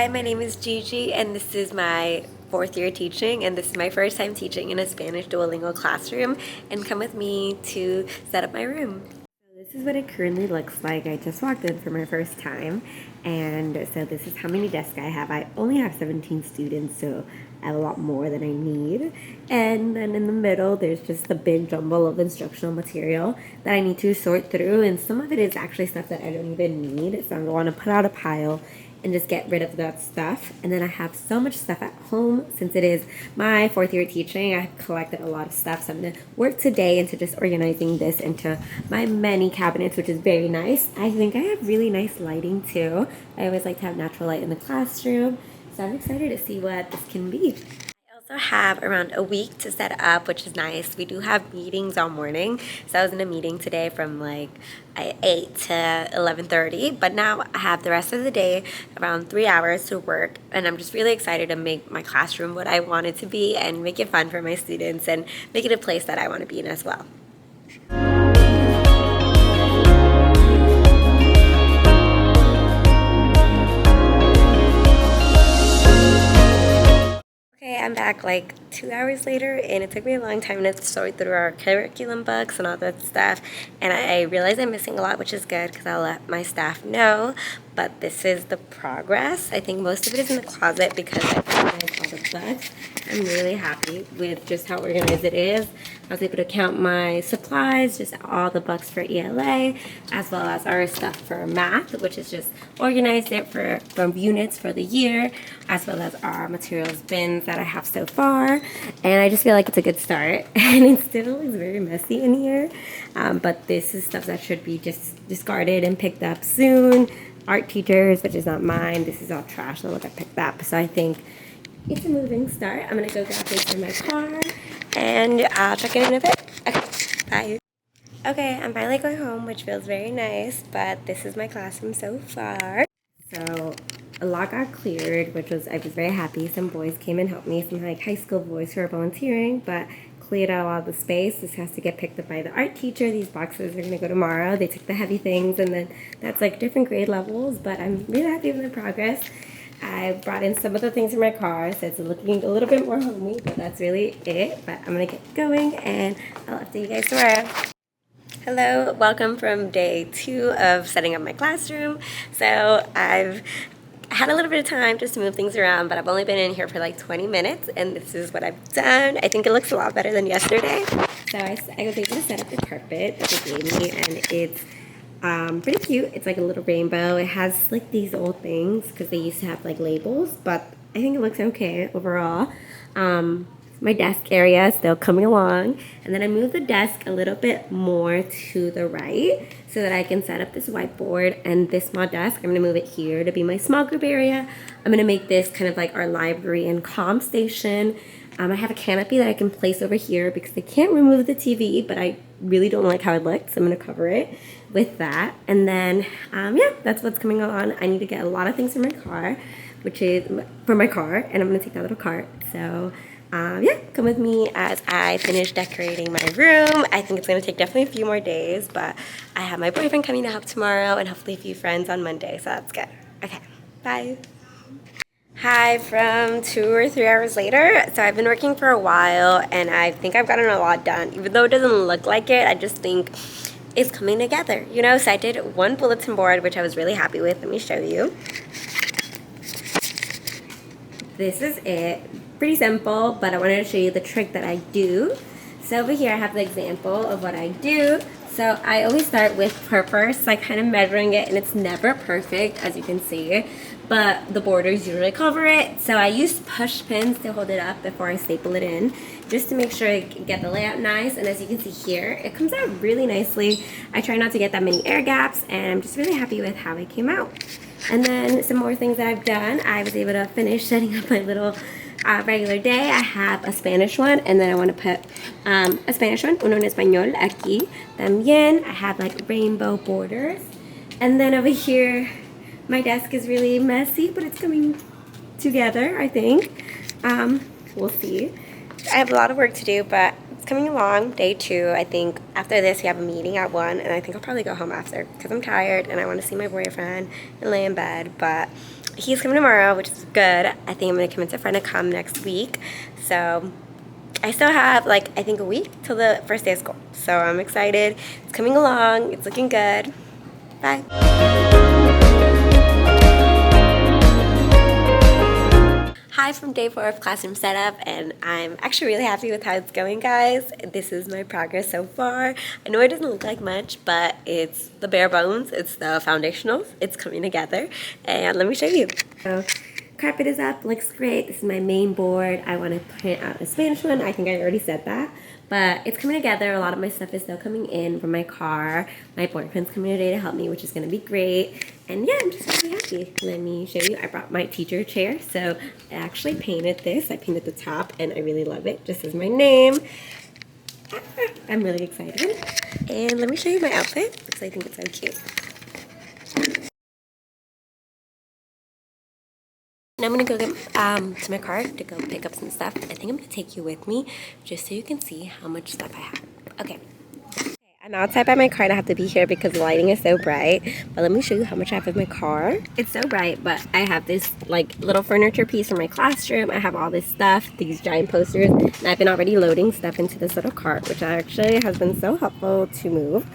Hi, my name is Gigi, and this is my fourth year teaching, and this is my first time teaching in a Spanish Duolingo classroom. And come with me to set up my room. This is what it currently looks like. I just walked in for my first time, and so this is how many desks I have. I only have 17 students, so I have a lot more than I need. And then in the middle, there's just the big jumble of instructional material that I need to sort through, and some of it is actually stuff that I don't even need, so I'm going to put out a pile and just get rid of that stuff. And then I have so much stuff at home. Since it is my fourth year teaching, I've collected a lot of stuff, so I'm gonna work today into just organizing this into my many cabinets, which is very nice. I think I have really nice lighting too. I always like to have natural light in the classroom, so I'm excited to see what this can be. I also have around a week to set up, which is nice. We do have meetings all morning, so I was in a meeting today from like 8 to 11:30, but now I have the rest of the day, around 3 hours to work, and I'm just really excited to make my classroom what I want it to be and make it fun for my students and make it a place that I want to be in as well. Okay, I'm back like 2 hours later, and it took me a long time to sort through our curriculum books and all that stuff, and I realized I'm missing a lot, which is good because I'll let my staff know. But this is the progress. I think most of it is in the closet because I organized all the books. I'm really happy with just how organized it is. I was able to count my supplies, just all the books for ELA, as well as our stuff for math, which is just organized it from units for the year, as well as our materials bins that I have so far. And I just feel like it's a good start. And it still is very messy in here, but this is stuff that should be just discarded and picked up soon. Art teachers, which is not mine. This is all trash, the look I picked up. So I think it's a moving start. I'm gonna go grab things in my car, and I'll check in a bit. Okay, bye. Okay, I'm finally going home, which feels very nice, but this is my classroom so far. So a lot got cleared, I was very happy. Some boys came and helped me, some like high school boys who are volunteering, but cleared out a lot of the space. This has to get picked up by the art teacher. These boxes are gonna go tomorrow. They took the heavy things, and then that's like different grade levels, but I'm really happy with the progress. I brought in some of the things in my car, so it's looking a little bit more homey, but that's really it. But I'm gonna get going, and I'll update you guys tomorrow. Hello, welcome from day 2 of setting up my classroom. So I've had a little bit of time just to move things around, but I've only been in here for like 20 minutes, and this is what I've done. I think it looks a lot better than yesterday. So I was able to set up the carpet that they gave me, and it's pretty cute. It's like a little rainbow. It has like these old things because they used to have like labels, but I think it looks okay overall. My desk area is still coming along, and then I moved the desk a little bit more to the right so that I can set up this whiteboard and this small desk. I'm gonna move it here to be my small group area. I'm gonna make this kind of like our library and comm station. I have a canopy that I can place over here because I can't remove the TV, but I really don't like how it looks, so I'm gonna cover it with that. And then, yeah, that's what's coming on. I need to get a lot of things for my car, and I'm gonna take that little cart. So, yeah, come with me as I finish decorating my room. I think it's gonna take definitely a few more days, but I have my boyfriend coming to help tomorrow and hopefully a few friends on Monday, so that's good. Okay, bye. Hi, from 2 or 3 hours later. So I've been working for a while, and I think I've gotten a lot done. Even though it doesn't look like it, I just think it's coming together, you know? So I did one bulletin board, which I was really happy with. Let me show you. This is it. Pretty simple, but I wanted to show you the trick that I do. So over here I have the example of what I do. So I always start with purpose, like kind of measuring it, and it's never perfect, as you can see, but the borders usually cover it. So I use push pins to hold it up before I staple it in, just to make sure I get the layout nice. And as you can see here, it comes out really nicely. I try not to get that many air gaps, and I'm just really happy with how it came out. And then some more things that I've done. I was able to finish setting up my little regular day. I have a Spanish one, and then I want to put a Spanish one, uno en español, aquí. También I have like rainbow borders. And then over here, my desk is really messy, but it's coming together, I think. We'll see. I have a lot of work to do, but it's coming along. Day 2, I think after this we have a meeting at 1, and I think I'll probably go home after because I'm tired and I want to see my boyfriend and lay in bed. But he's coming tomorrow, which is good. I think I'm going to convince a friend to come next week. So I still have, like, I think a week till the first day of school. So I'm excited. It's coming along. It's looking good. Bye. Hi from day 4 of classroom setup, and I'm actually really happy with how it's going, guys. This is my progress so far. I know it doesn't look like much, but it's the bare bones. It's the foundationals. It's coming together, and let me show you. So, carpet is up, looks great. This is my main board. I want to print out a Spanish one. I think I already said that. But it's coming together. A lot of my stuff is still coming in from my car. My boyfriend's coming today to help me, which is going to be great. And yeah, I'm just really happy. Let me show you. I brought my teacher chair. So I actually painted this. I painted the top, and I really love it. Just as my name. I'm really excited. And let me show you my outfit because I think it's so cute. Now I'm gonna go get to my car to go pick up some stuff. I think I'm gonna take you with me just so you can see how much stuff I have. Okay. I'm outside by my car and I have to be here because the lighting is so bright. But let me show you how much I have in my car. It's so bright, but I have this like little furniture piece from my classroom. I have all this stuff, these giant posters, and I've been already loading stuff into this little cart, which actually has been so helpful to move.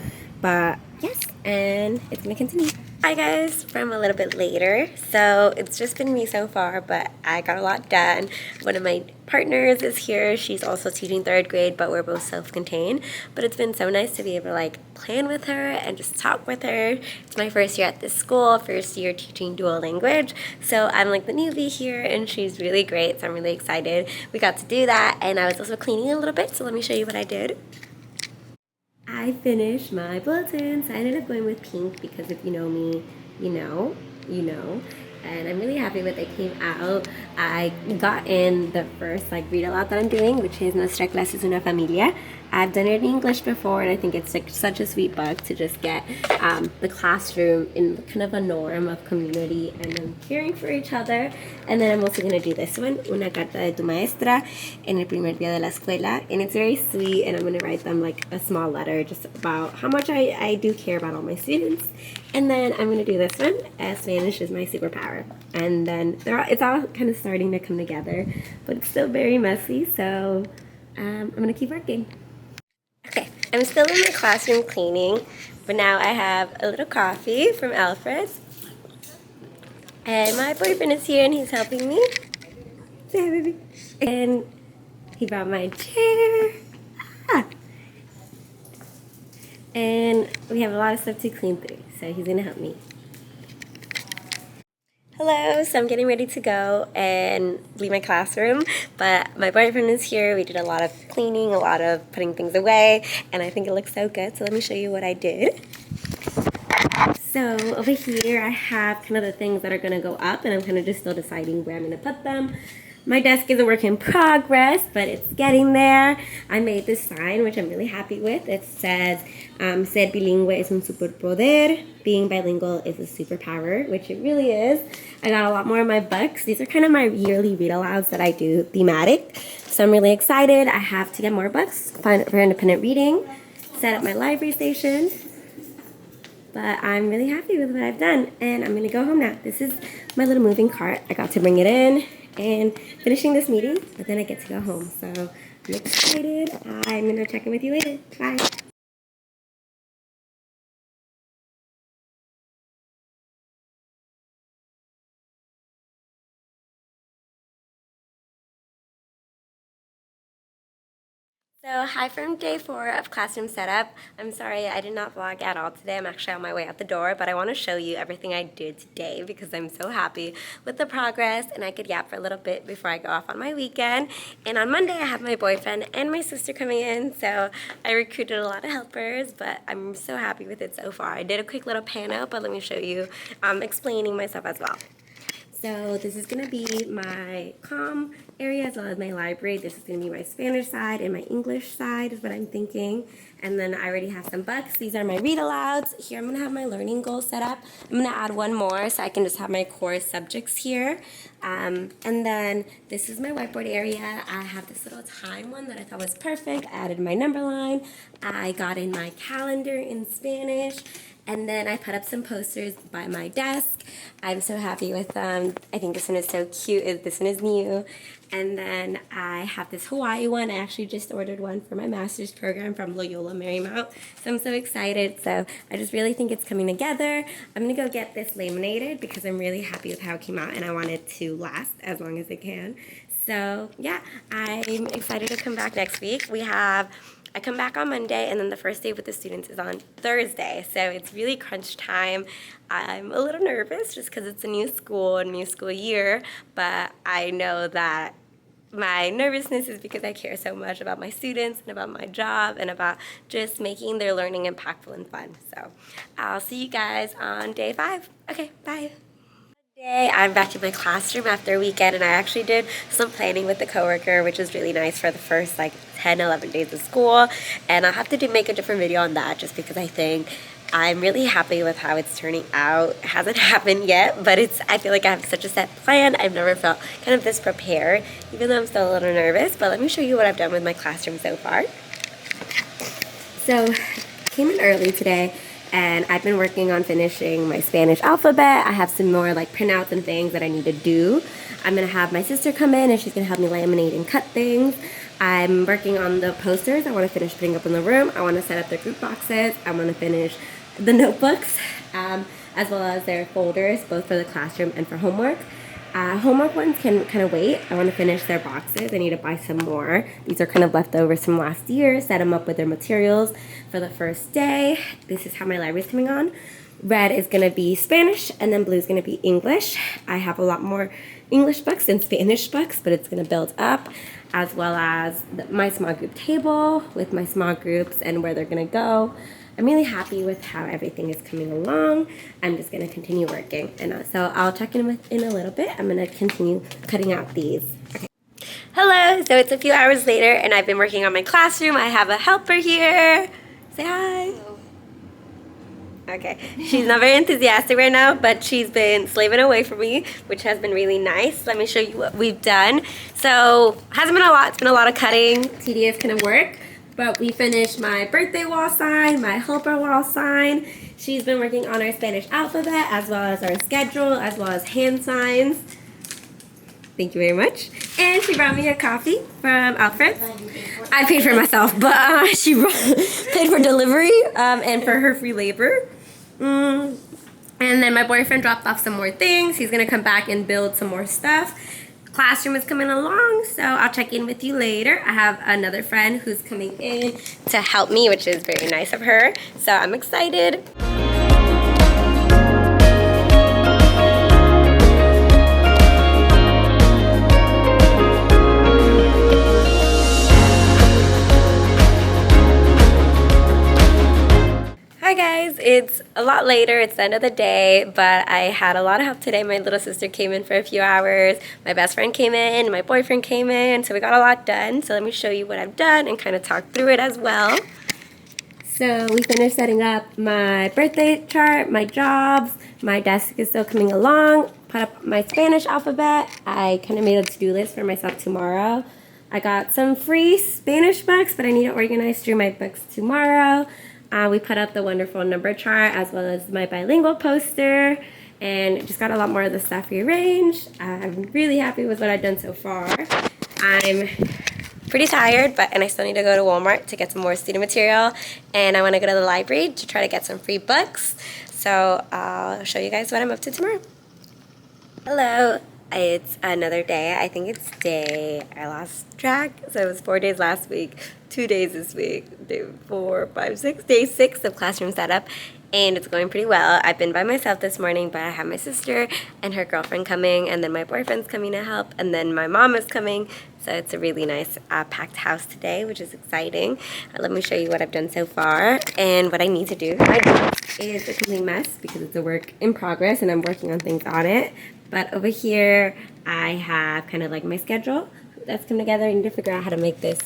But yes, and it's gonna continue. Hi guys, from a little bit later. So it's just been me so far, but I got a lot done. One of my partners is here. She's also teaching 3rd grade, but we're both self-contained. But it's been so nice to be able to like plan with her and just talk with her. It's my first year at this school, first year teaching dual language. So I'm like the newbie here and she's really great. So I'm really excited. We got to do that, and I was also cleaning a little bit. So let me show you what I did. I finished my bulletins. I ended up going with pink because if you know me, you know. And I'm really happy with it came out. I got in the first like read aloud that I'm doing, which is Nuestra clase es una familia. I've done it in English before, and I think it's like such a sweet book to just get the classroom in kind of a norm of community and then caring for each other. And then I'm also going to do this one, Una carta de tu maestra, en el primer día de la escuela. And it's very sweet, and I'm going to write them like a small letter just about how much I do care about all my students. And then I'm going to do this one, Spanish is my superpower. And then it's all kind of starting to come together, but it's still very messy, so I'm going to keep working. Okay, I'm still in my classroom cleaning, but now I have a little coffee from Alfred's. And my boyfriend is here and he's helping me. Say hi, baby. And he brought my chair. Ah. And we have a lot of stuff to clean through, so he's gonna help me. Hello, so I'm getting ready to go and leave my classroom, but my boyfriend is here. We did a lot of cleaning, a lot of putting things away, and I think it looks so good, so let me show you what I did. So over here I have kind of the things that are going to go up, and I'm kind of just still deciding where I'm going to put them. My desk is a work in progress, but it's getting there. I made this sign, which I'm really happy with. It says, ser bilingüe es un superpoder. Being bilingual is a superpower, which it really is. I got a lot more of my books. These are kind of my yearly read-alouds that I do thematic. So I'm really excited. I have to get more books for independent reading, set up my library station. But I'm really happy with what I've done, and I'm gonna go home now. This is my little moving cart. I got to bring it in and finishing this meeting, but then I get to go home. So I'm excited. I'm gonna check in with you later. Bye. So hi from day 4 of classroom setup. I'm sorry I did not vlog at all today. I'm actually on my way out the door, but I want to show you everything I did today because I'm so happy with the progress, and I could yap for a little bit before I go off on my weekend. And on Monday I have my boyfriend and my sister coming in, so I recruited a lot of helpers, but I'm so happy with it so far. I did a quick little pano, but let me show you explaining myself as well. So this is going to be my comm area as well as my library. This is going to be my Spanish side, and my English side is what I'm thinking. And then I already have some books. These are my read-alouds. Here I'm going to have my learning goals set up. I'm going to add one more so I can just have my core subjects here. And then this is my whiteboard area. I have this little time one that I thought was perfect. I added my number line. I got in my calendar in Spanish. And then I put up some posters by my desk. I'm so happy with them. I think this one is so cute. This one is new. And then I have this Hawaii one. I actually just ordered one for my master's program from Loyola Marymount. So I'm so excited. So I just really think it's coming together. I'm going to go get this laminated because I'm really happy with how it came out and I want it to last as long as it can. So yeah, I'm excited to come back next week. I come back on Monday, and then the first day with the students is on Thursday. So it's really crunch time. I'm a little nervous just because it's a new school, a new school year, but I know that my nervousness is because I care so much about my students and about my job and about just making their learning impactful and fun. So I'll see you guys on day 5. Okay, bye. Today I'm back in my classroom after a weekend, and I actually did some planning with the coworker, which is really nice for the first like 10-11 days of school. And I'll have to make a different video on that just because I think I'm really happy with how it's turning out. It hasn't happened yet, but I feel like I have such a set plan. I've never felt kind of this prepared, even though I'm still a little nervous. But let me show you what I've done with my classroom so far. So I came in early today, and I've been working on finishing my Spanish alphabet. I have some more like printouts and things that I need to do. I'm gonna have my sister come in and she's gonna help me laminate and cut things. I'm working on the posters. I wanna finish putting up in the room. I wanna set up the group boxes. I wanna finish the notebooks, as well as their folders, both for the classroom and for homework. Homework ones can kind of wait. I want to finish their boxes. I need to buy some more. These are kind of leftovers from last year. Set them up with their materials for the first day. This is how my library is coming on. Red is going to be Spanish, and then blue is going to be English. I have a lot more English books than Spanish books, but it's going to build up, as well as my small group table with my small groups and where they're going to go. I'm really happy with how everything is coming along. I'm just going to continue working. And so I'll check in in a little bit. I'm going to continue cutting out these. Okay. Hello. So it's a few hours later, and I've been working on my classroom. I have a helper here. Say hi. Hello. Okay. She's not very enthusiastic right now, but she's been slaving away for me, which has been really nice. Let me show you what we've done. So it hasn't been a lot. It's been a lot of cutting, tedious kind of work. But we finished my birthday wall sign, my helper wall sign. She's been working on our Spanish alphabet, as well as our schedule, as well as hand signs. Thank you very much. And she brought me a coffee from Alfred. I paid for myself, but she paid for delivery and for her free labor. And then my boyfriend dropped off some more things. He's going to come back and build some more stuff. Classroom is coming along, so I'll check in with you later. I have another friend who's coming in to help me, which is very nice of her, so I'm excited. Hi guys, it's a lot later, it's the end of the day, but I had a lot of help today. My little sister came in for a few hours, my best friend came in, my boyfriend came in, so we got a lot done. So let me show you what I've done and kind of talk through it as well. So we finished setting up my birthday chart, my jobs, my desk is still coming along, put up my Spanish alphabet. I kind of made a to-do list for myself tomorrow. I got some free Spanish books, but I need to organize through my books tomorrow. We put up the wonderful number chart as well as my bilingual poster, and just got a lot more of the stuff rearranged. I'm really happy with what I've done so far. I'm pretty tired, and I still need to go to Walmart to get some more student material, and I want to go to the library to try to get some free books. So I'll show you guys what I'm up to tomorrow. Hello. It's another day. I think I lost track. So it was 4 days last week, 2 days this week, day 4, 5, 6, day 6 of classroom setup, and it's going pretty well. I've been by myself this morning, but I have my sister and her girlfriend coming, and then my boyfriend's coming to help, and then my mom is coming. So it's a really nice packed house today, which is exciting. Let me show you what I've done so far and what I need to do. My job is a complete mess because it's a work in progress, and I'm working on things on it. But over here, I have kind of like my schedule that's come together. I need to figure out how to make this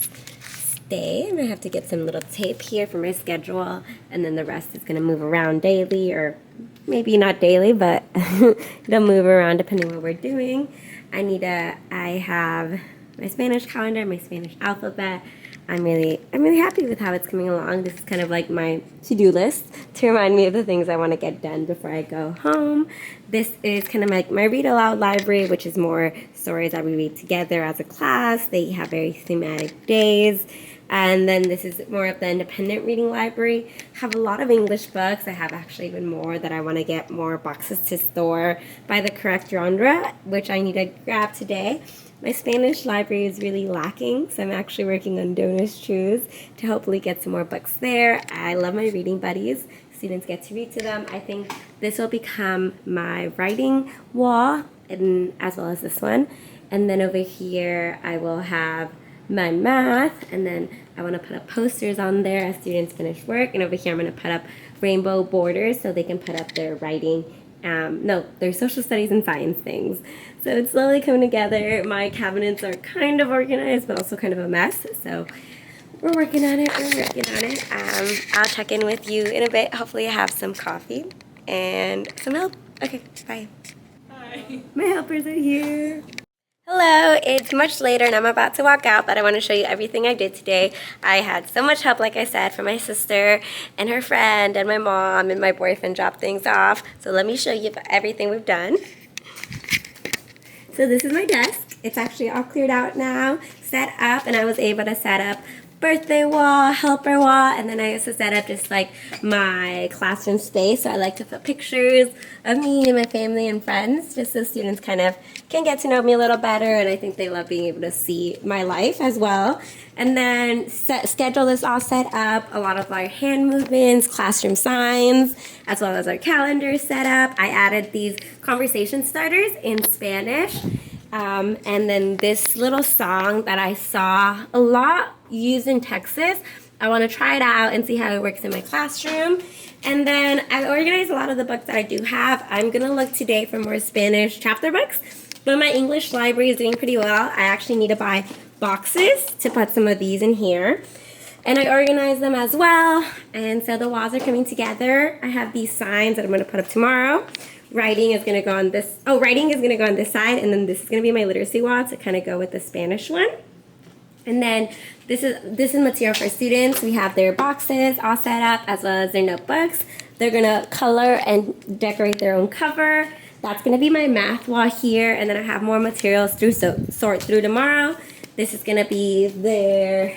stay. I'm going to have to get some little tape here for my schedule, and then the rest is going to move around daily, or maybe not daily, but it'll move around depending on what we're doing. I have my Spanish calendar, my Spanish alphabet. I'm really happy with how it's coming along. This is kind of like my to-do list to remind me of the things I want to get done before I go home. This is kind of like my read aloud library, which is more stories that we read together as a class. They have very thematic days. And then this is more of the independent reading library. I have a lot of English books. I have actually even more that I want to get more boxes to store by the correct genre, which I need to grab today. My Spanish library is really lacking, so I'm actually working on Dona's Choose to hopefully get some more books there. I love my reading buddies. Students get to read to them. I think this will become my writing wall, and as well as this one. And then over here, I will have my math, and then I want to put up posters on there as students finish work. And over here, I'm going to put up rainbow borders so they can put up their writing their social studies and science things. So it's slowly coming together. My cabinets are kind of organized, but also kind of a mess. So we're working on it. I'll check in with you in a bit. Hopefully I have some coffee and some help. Okay, bye. Hi. My helpers are here. Hello, it's much later and I'm about to walk out, but I want to show you everything I did today. I had so much help, like I said, from my sister and her friend and my mom, and my boyfriend dropped things off. So let me show you everything we've done. So this is my desk. It's actually all cleared out now, set up, and I was able to set up birthday wall, helper wall, and then I also set up just like my classroom space. So I like to put pictures of me and my family and friends, just so students kind of can get to know me a little better, and I think they love being able to see my life as well. And then schedule is all set up, a lot of our hand movements, classroom signs, as well as our calendar set up. I added these conversation starters in Spanish. And then this little song that I saw a lot used in Texas. I want to try it out and see how it works in my classroom. And then I organized a lot of the books that I do have. I'm going to look today for more Spanish chapter books, but my English library is doing pretty well. I actually need to buy boxes to put some of these in here. And I organized them as well. And so the walls are coming together. I have these signs that I'm going to put up tomorrow. Writing is going to go on this side, and then this is going to be my literacy wall to kind of go with the Spanish one. And then this is material for students. We have their boxes all set up, as well as their notebooks. They're going to color and decorate their own cover. That's going to be my math wall here, and then I have more materials to sort through tomorrow. This is going to be their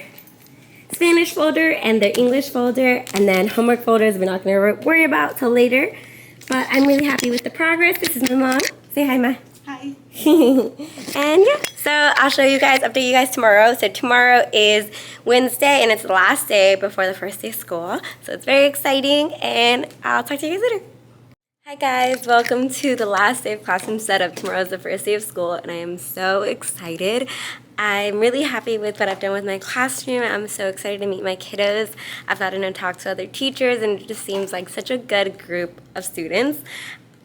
Spanish folder and their English folder, and then homework folders we're not going to worry about till later. But I'm really happy with the progress. This is my mom. Say hi, Ma. Hi. And yeah, so I'll update you guys tomorrow. So tomorrow is Wednesday, and it's the last day before the first day of school. So it's very exciting, and I'll talk to you guys later. Hi guys, welcome to the last day of classroom setup. Tomorrow's the first day of school, and I am so excited. I'm really happy with what I've done with my classroom. I'm so excited to meet my kiddos. I've gotten to talk to other teachers, and it just seems like such a good group of students.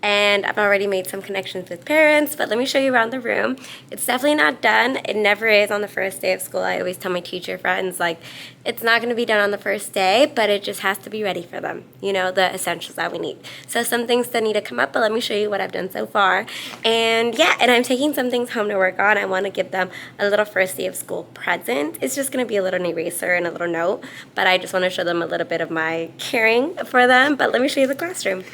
And I've already made some connections with parents, but let me show you around the room. It's definitely not done. It never is on the first day of school. I always tell my teacher friends, like, it's not going to be done on the first day, but it just has to be ready for them, you know, the essentials that we need. So some things still need to come up, but let me show you what I've done so far. And yeah, and I'm taking some things home to work on. I want to give them a little first day of school present. It's just going to be a little eraser and a little note, but I just want to show them a little bit of my caring for them. But let me show you the classroom.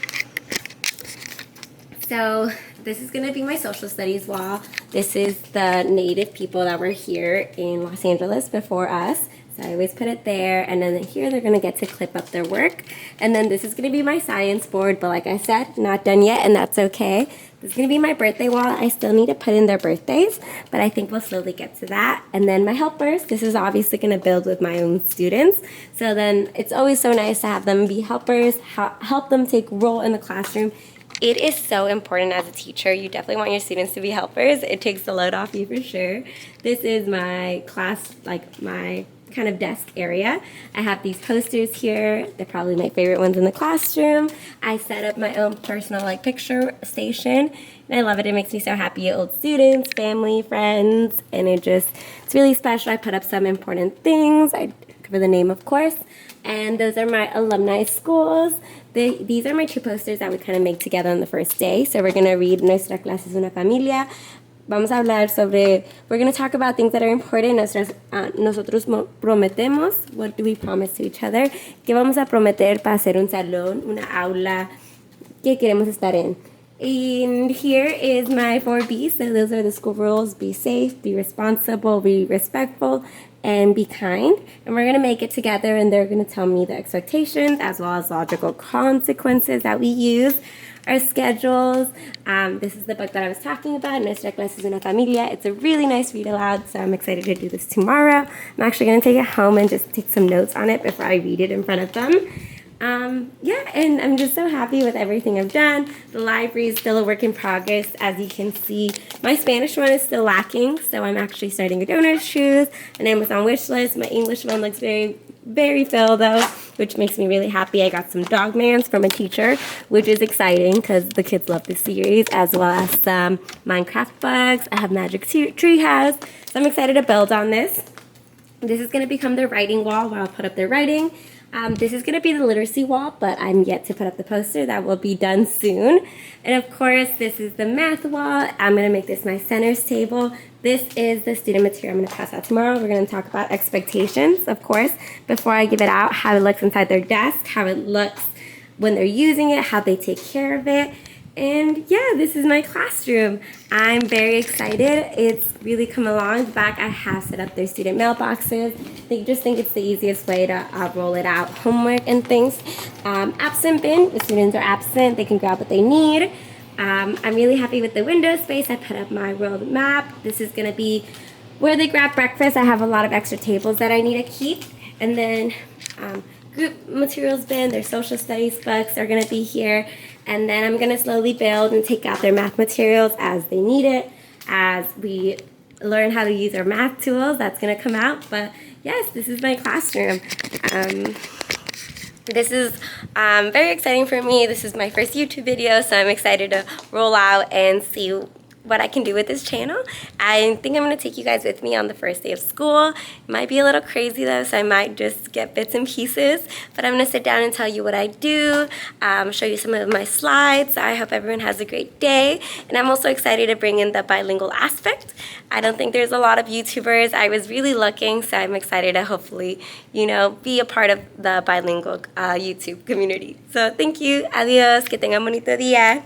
So this is going to be my social studies wall. This is the native people that were here in Los Angeles before us. So I always put it there, and then here they're going to get to clip up their work. And then this is going to be my science board, but like I said, not done yet, and that's okay. This is going to be my birthday wall. I still need to put in their birthdays, but I think we'll slowly get to that. And then my helpers, this is obviously going to build with my own students. So then it's always so nice to have them be helpers, help them take role in the classroom. It is so important as a teacher. You definitely want your students to be helpers. It takes the load off you for sure. This is my class, like my kind of desk area. I have these posters here. They're probably my favorite ones in the classroom. I set up my own personal picture station, and I love it. It makes me so happy. Old students, family, friends, and it's really special. I put up some important things. I cover the name, of course. And those are my alumni schools. These are my two posters that we kind of make together on the first day. So we're going to read Nuestra clase es una familia, vamos a hablar sobre, we're going to talk about things that are important. Nosotros prometemos, what do we promise to each other? ¿Qué vamos a prometer para hacer un salón, una aula que queremos estar en? And here is my 4Bs. So those are the school rules. Be safe, be responsible, be respectful, and be kind. And we're going to make it together, and they're going to tell me the expectations as well as logical consequences that we use. Our schedules. This is the book that I was talking about, Nuestra Clase es una Familia. It's a really nice read aloud, so I'm excited to do this tomorrow. I'm actually going to take it home and just take some notes on it before I read it in front of them. Yeah, and I'm just so happy with everything I've done. The library is still a work in progress. As you can see, my Spanish one is still lacking, so I'm actually starting a donor choose, an Amazon wish list. My English one looks very, very full though, which makes me really happy. I got some dog mans from a teacher, which is exciting because the kids love the series, as well as some Minecraft bugs. I have Magic Tree House, so I'm excited to build on this. This is going to become their writing wall where I'll put up their writing. This is going to be the literacy wall, but I'm yet to put up the poster. That will be done soon. And of course, this is the math wall. I'm going to make this my centers table. This is the student material I'm going to pass out tomorrow. We're going to talk about expectations, of course, before I give it out, how it looks inside their desk, how it looks when they're using it, how they take care of it. And yeah, this is my classroom. I'm very excited. It's really come along. Back, I have set up their student mailboxes. They just think it's the easiest way to roll it out, homework and things. Absent bin, the students are absent. They can grab what they need. I'm really happy with the window space. I put up my world map. This is going to be where they grab breakfast. I have a lot of extra tables that I need to keep. And then group materials bin, their social studies books are going to be here. And then I'm going to slowly build and take out their math materials as they need it, as we learn how to use our math tools. That's going to come out. But yes, this is my classroom. This is very exciting for me. This is my first YouTube video, so I'm excited to roll out and see what I can do with this channel. I think I'm going to take you guys with me on the first day of school. It might be a little crazy though, so I might just get bits and pieces, but I'm going to sit down and tell you what I do, show you some of my slides. I hope everyone has a great day, and I'm also excited to bring in the bilingual aspect. I don't think there's a lot of YouTubers. I was really looking, so I'm excited to hopefully, be a part of the bilingual YouTube community. So thank you. Adios. Que tengan bonito día.